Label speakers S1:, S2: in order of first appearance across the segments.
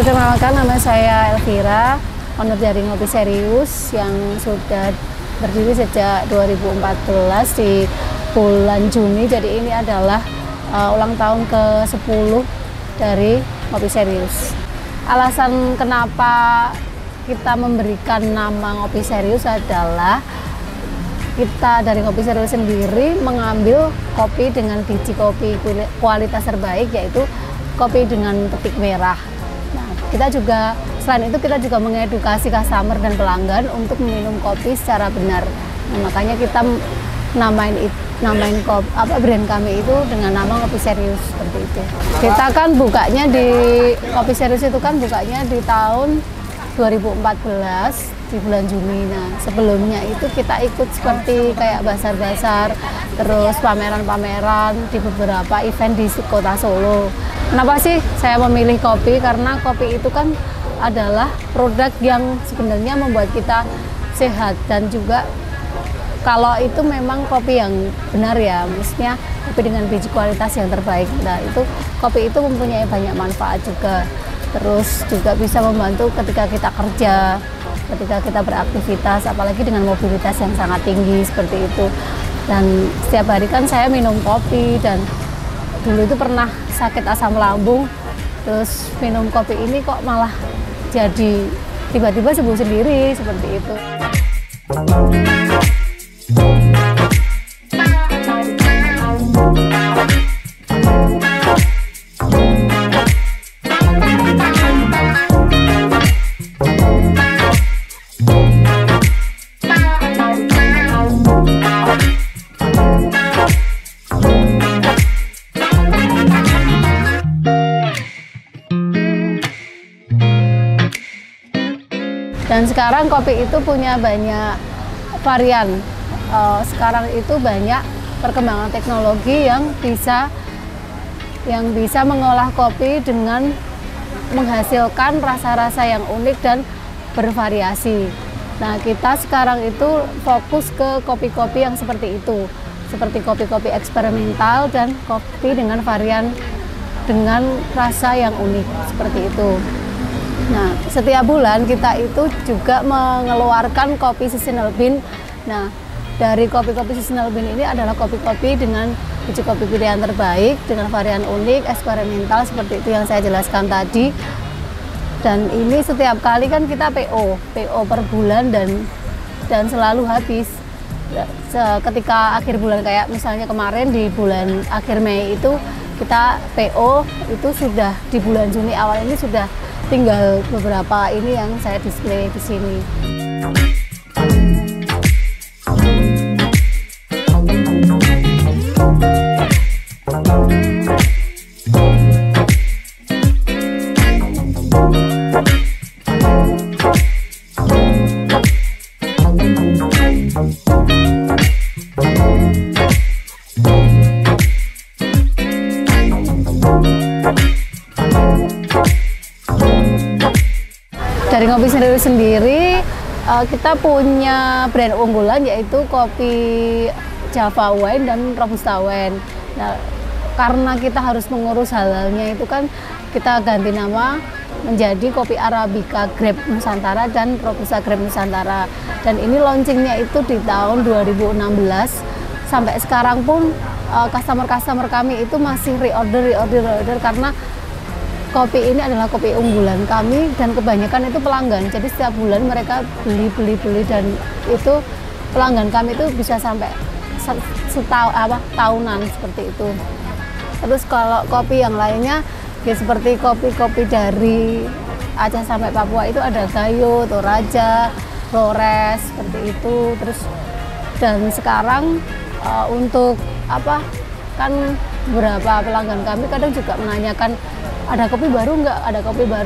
S1: Perkenalkan, nama saya Elvira, owner dari Ngopi Serius yang sudah berdiri sejak 2014 di bulan Juni. Jadi ini adalah ulang tahun ke-10 dari Ngopi Serius. Alasan kenapa kita memberikan nama Ngopi Serius adalah kita dari Ngopi Serius sendiri mengambil kopi dengan biji kopi kualitas terbaik, yaitu kopi dengan petik merah. Nah, kita juga selain itu kita juga mengedukasi customer dan pelanggan untuk meminum kopi secara benar. Nah, makanya kita namain brand kami itu dengan nama Ngopi Serius seperti itu. Kita kan bukanya di Ngopi Serius itu kan bukanya di tahun 2014 di bulan Juni. Nah, sebelumnya itu kita ikut seperti kayak basar-basar, terus pameran-pameran di beberapa event di kota Solo. Kenapa sih saya memilih kopi? Karena kopi itu kan adalah produk yang sebenarnya membuat kita sehat, dan juga kalau itu memang kopi yang benar ya, maksudnya kopi dengan biji kualitas yang terbaik. Nah, itu kopi itu mempunyai banyak manfaat juga. Terus juga bisa membantu ketika kita kerja, ketika kita beraktivitas, apalagi dengan mobilitas yang sangat tinggi seperti itu. Dan setiap hari kan saya minum kopi, dan dulu itu pernah sakit asam lambung, terus minum kopi ini kok malah jadi tiba-tiba sembuh sendiri seperti itu. Dan sekarang kopi itu punya banyak varian. Sekarang itu banyak perkembangan teknologi yang bisa mengolah kopi dengan menghasilkan rasa-rasa yang unik dan bervariasi. Nah, kita sekarang itu fokus ke kopi-kopi yang seperti itu, seperti kopi-kopi eksperimental dan kopi dengan varian dengan rasa yang unik seperti itu. Nah, setiap bulan kita itu juga mengeluarkan kopi seasonal bean. Nah, dari kopi-kopi seasonal bean ini adalah kopi-kopi dengan biji kopi pilihan terbaik, dengan varian unik, eksperimental seperti itu yang saya jelaskan tadi. Dan ini setiap kali kan kita PO per bulan dan selalu habis. Ketika akhir bulan kayak misalnya kemarin di bulan akhir Mei itu kita PO itu sudah di bulan Juni awal ini sudah tinggal beberapa ini yang saya display di sini. Dari Ngopi Serius sendiri, kita punya brand unggulan yaitu kopi Java Wine dan Robusta Wine. Nah, karena kita harus mengurus halalnya itu kan kita ganti nama menjadi kopi Arabica Grape Nusantara dan Robusta Grape Nusantara. Dan ini launchingnya itu di tahun 2016. Sampai sekarang pun customer-customer kami itu masih reorder karena kopi ini adalah kopi unggulan kami dan kebanyakan itu pelanggan. Jadi setiap bulan mereka beli dan itu pelanggan kami itu bisa sampai tahunan seperti itu. Terus kalau kopi yang lainnya ya seperti kopi-kopi dari Aceh sampai Papua itu ada Gayo, Toraja, Flores seperti itu. Terus dan sekarang untuk kan beberapa pelanggan kami kadang juga menanyakan ada kopi baru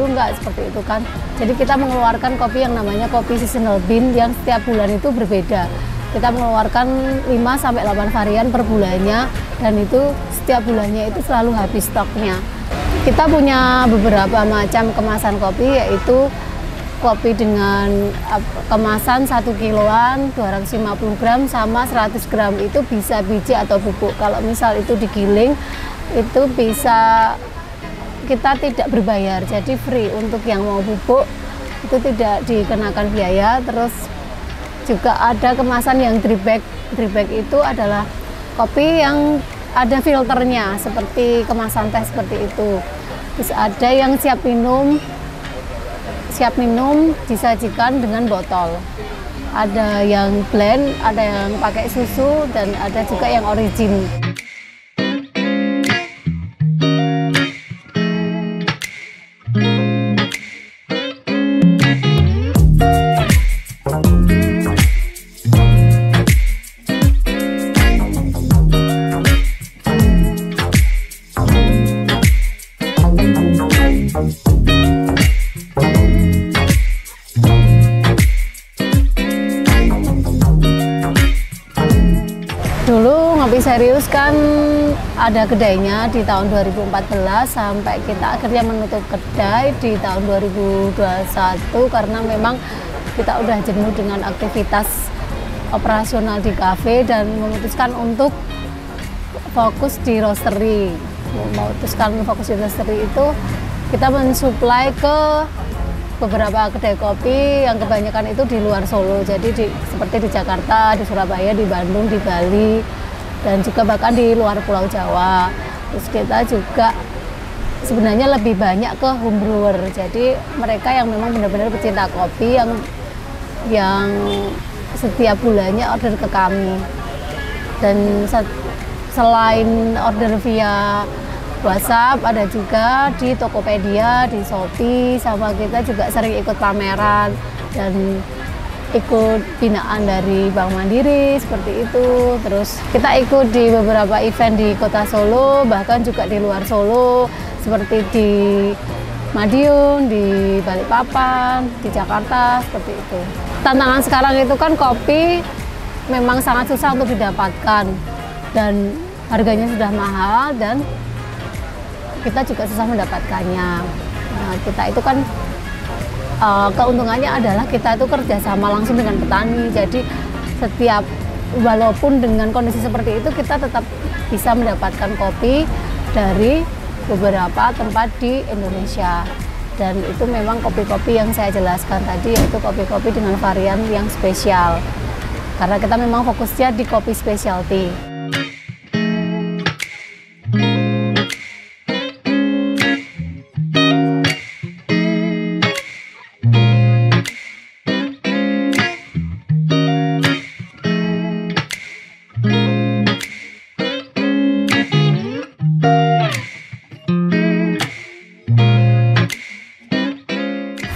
S1: nggak seperti itu kan. Jadi kita mengeluarkan kopi yang namanya kopi seasonal bean yang setiap bulan itu berbeda. Kita mengeluarkan 5-8 varian per bulannya, dan itu setiap bulannya itu selalu habis stoknya. Kita punya beberapa macam kemasan kopi, yaitu kopi dengan kemasan 1 kiloan, 250 gram sama 100 gram itu bisa biji atau bubuk. Kalau misal itu digiling itu bisa kita tidak berbayar, jadi free untuk yang mau bubuk itu tidak dikenakan biaya. Terus juga ada kemasan yang drip bag. Drip bag itu adalah kopi yang ada filternya seperti kemasan teh seperti itu. Terus ada yang siap minum disajikan dengan botol. Ada yang blend, ada yang pakai susu, dan ada juga yang origin. Dulu Ngopi Serius kan ada kedainya di tahun 2014 sampai kita akhirnya menutup kedai di tahun 2021 karena memang kita udah jenuh dengan aktivitas operasional di kafe dan memutuskan untuk fokus di roastery. Memutuskan fokus di roastery itu kita mensuplai ke beberapa kedai kopi yang kebanyakan itu di luar Solo, jadi seperti di Jakarta, di Surabaya, di Bandung, di Bali, dan juga bahkan di luar Pulau Jawa. Terus kita juga sebenarnya lebih banyak ke home brewer, jadi mereka yang memang benar-benar pecinta kopi yang setiap bulannya order ke kami. Dan selain order via WhatsApp, ada juga di Tokopedia, di Shopee, sama kita juga sering ikut pameran dan ikut binaan dari Bank Mandiri seperti itu. Terus kita ikut di beberapa event di kota Solo, bahkan juga di luar Solo seperti di Madiun, di Balikpapan, di Jakarta, seperti itu. Tantangan sekarang itu kan kopi memang sangat susah untuk didapatkan dan harganya sudah mahal dan kita juga susah mendapatkannya. Nah, kita itu kan keuntungannya adalah kita itu kerjasama langsung dengan petani. Jadi walaupun dengan kondisi seperti itu kita tetap bisa mendapatkan kopi dari beberapa tempat di Indonesia. Dan itu memang kopi-kopi yang saya jelaskan tadi, yaitu kopi-kopi dengan varian yang spesial. Karena kita memang fokusnya di kopi specialty.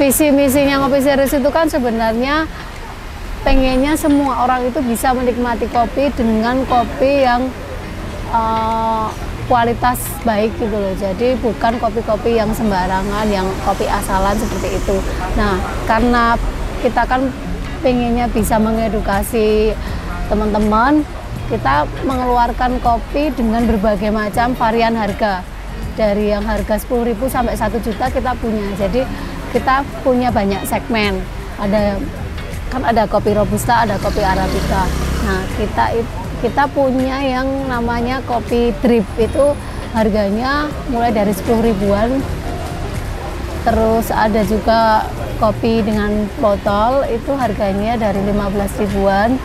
S1: Visi misinya Ngopi Serius itu kan sebenarnya pengennya semua orang itu bisa menikmati kopi dengan kopi yang kualitas baik gitu loh. Jadi bukan kopi-kopi yang sembarangan, yang kopi asalan seperti itu. Nah, karena kita kan pengennya bisa mengedukasi teman-teman, kita mengeluarkan kopi dengan berbagai macam varian harga. Dari yang harga 10.000 sampai 1 juta kita punya. Jadi kita punya banyak segmen. Ada kopi robusta, ada kopi arabica. Nah, kita punya yang namanya kopi drip, itu harganya mulai dari 10 ribuan. Terus ada juga kopi dengan botol, itu harganya dari 15 ribuan.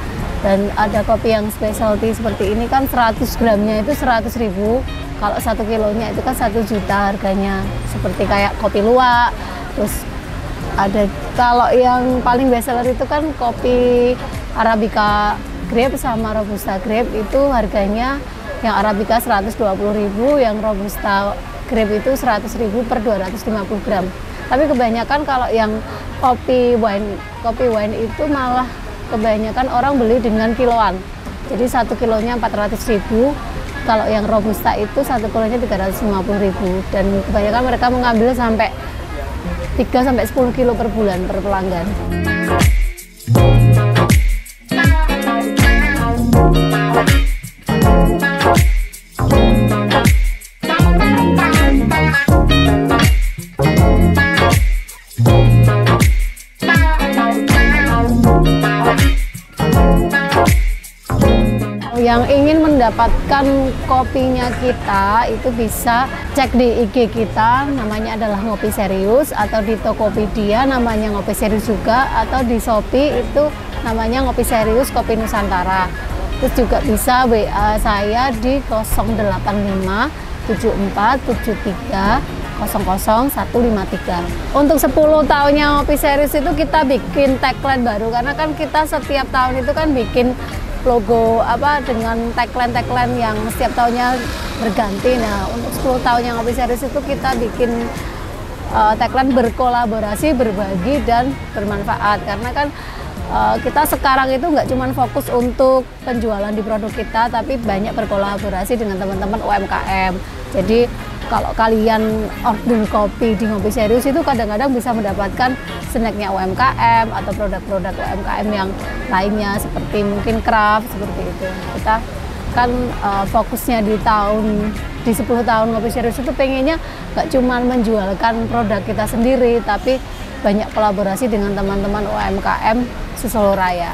S1: Dan ada kopi yang specialty seperti ini kan 100 gramnya itu 100.000. Kalau 1 kilonya itu kan 1 juta harganya. Seperti kayak kopi luwak. Terus ada kalau yang paling bestseller itu kan kopi arabica grape sama robusta grape, itu harganya yang arabica 120.000, yang robusta grape itu 100.000 per 250 gram. Tapi kebanyakan kalau yang kopi wine itu malah kebanyakan orang beli dengan kiloan. Jadi 1 kilonya 400.000. Kalau yang robusta itu 1 kilonya 350.000, dan kebanyakan mereka mengambil sampai 3-10 kilo per bulan per pelanggan. Yang ingin mendapatkan kopinya kita itu bisa cek di IG kita, namanya adalah Ngopi Serius, atau di Tokopedia namanya Ngopi Serius juga, atau di Shopee itu namanya Ngopi Serius Kopi Nusantara. Terus juga bisa WA saya di 085 74 73 00153. Untuk 10 tahunnya Ngopi Serius itu kita bikin tagline baru, karena kan kita setiap tahun itu kan bikin logo dengan tagline yang setiap tahunnya berganti. Nah, untuk 10 tahunnya Ngopi Serius itu kita bikin tagline berkolaborasi, berbagi, dan bermanfaat. Karena kan kita sekarang itu nggak cuma fokus untuk penjualan di produk kita, tapi banyak berkolaborasi dengan teman-teman UMKM. Jadi kalau kalian order kopi di Ngopi Serius itu kadang-kadang bisa mendapatkan snacknya UMKM atau produk-produk UMKM yang lainnya, seperti mungkin craft, seperti itu. Kita kan fokusnya di 10 tahun Ngopi Serius itu pengennya nggak cuma menjualkan produk kita sendiri, tapi banyak kolaborasi dengan teman-teman UMKM seseluruh raya.